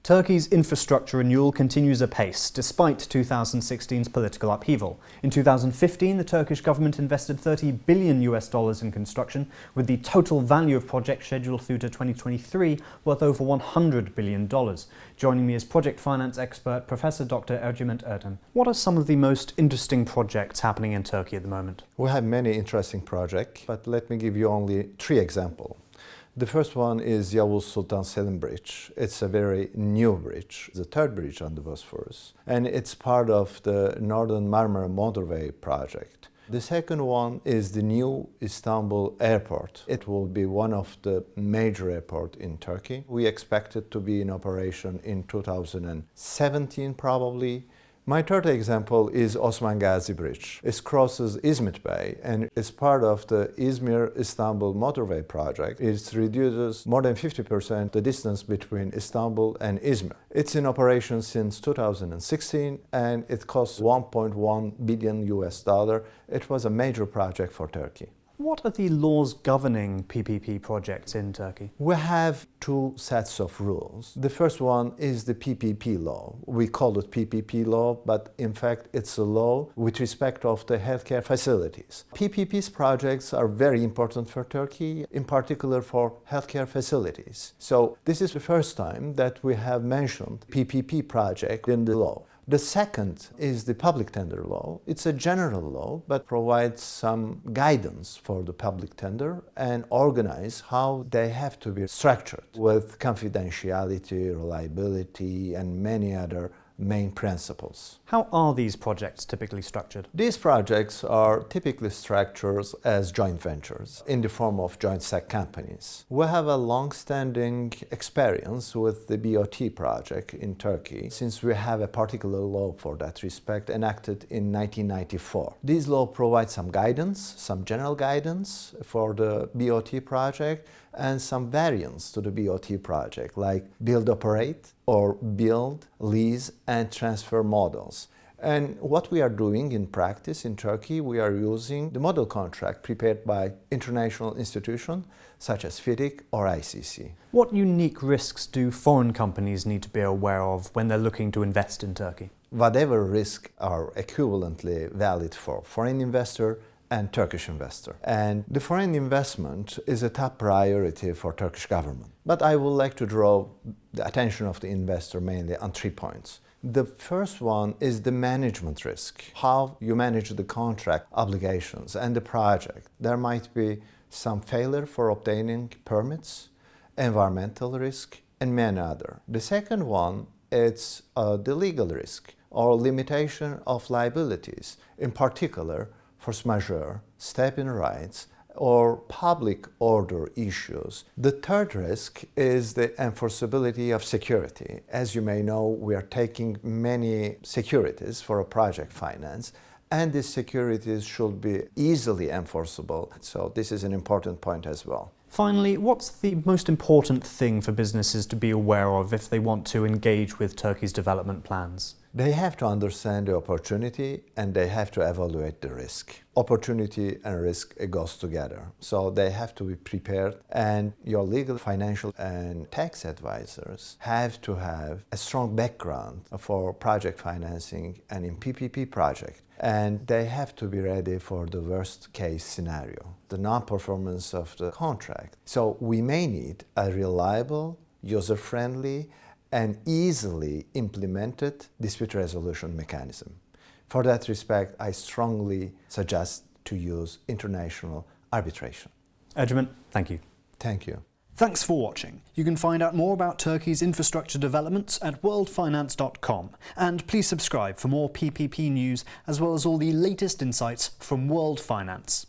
Turkey's infrastructure renewal continues apace, despite 2016's political upheaval. In 2015, the Turkish government invested $30 billion in construction, with the total value of projects scheduled through to 2023 worth over $100 billion. Joining me is project finance expert Professor Dr. Ercüment Erdem. What are some of the most interesting projects happening in Turkey at the moment? We have many interesting projects, but let me give you only 3 examples. The first one is Yavuz Sultan Selim Bridge. It's a very new bridge, the 3rd bridge on the Bosphorus, and it's part of the Northern Marmara Motorway project. The second one is the new Istanbul Airport. It will be one of the major airports in Turkey. We expect it to be in operation in 2017 probably. My third example is Osman Gazi Bridge. It crosses Izmit Bay and is part of the Izmir-Istanbul motorway project. It reduces more than 50% the distance between Istanbul and Izmir. It's in operation since 2016 and it costs $1.1 billion. It was a major project for Turkey. What are the laws governing PPP projects in Turkey? We have 2 sets of rules. The first one is the PPP law. We call it PPP law, but in fact it's a law with respect of the healthcare facilities. PPP's projects are very important for Turkey, in particular for healthcare facilities. So this is the first time that we have mentioned PPP project in the law. The second is the public tender law. It's a general law, but provides some guidance for the public tender and organize how they have to be structured with confidentiality, reliability, and many other main principles. How are these projects typically structured? These projects are typically structured as joint ventures in the form of joint stock companies. We have a long-standing experience with the BOT project in Turkey, since we have a particular law for that respect enacted in 1994. This law provides some guidance, some general guidance for the BOT project and some variants to the BOT project like build-operate or build, lease and transfer models. And what we are doing in practice in Turkey, we are using the model contract prepared by international institutions such as FIDIC or ICC. What unique risks do foreign companies need to be aware of when they're looking to invest in Turkey? Whatever risks are equivalently valid for foreign investor and Turkish investor. And the foreign investment is a top priority for Turkish government. But I would like to draw the attention of the investor mainly on 3 points. The first one is the management risk, how you manage the contract obligations and the project. There might be some failure for obtaining permits, environmental risk, and many other. The second one is the legal risk or limitation of liabilities, in particular force majeure, step-in rights, or public order issues. The third risk is the enforceability of security. As you may know, we are taking many securities for a project finance, and these securities should be easily enforceable. So this is an important point as well. Finally, what's the most important thing for businesses to be aware of if they want to engage with Turkey's development plans? They have to understand the opportunity and they have to evaluate the risk. Opportunity and risk goes together. So they have to be prepared, and your legal, financial and tax advisors have to have a strong background for project financing and in PPP project. And they have to be ready for the worst case scenario, the non-performance of the contract. So we may need a reliable, user-friendly and easily implemented dispute resolution mechanism. For that respect, I strongly suggest to use international arbitration. Ercüment, thank you. Thank you. Thanks for watching. You can find out more about Turkey's infrastructure developments at worldfinance.com. And please subscribe for more PPP news as well as all the latest insights from World Finance.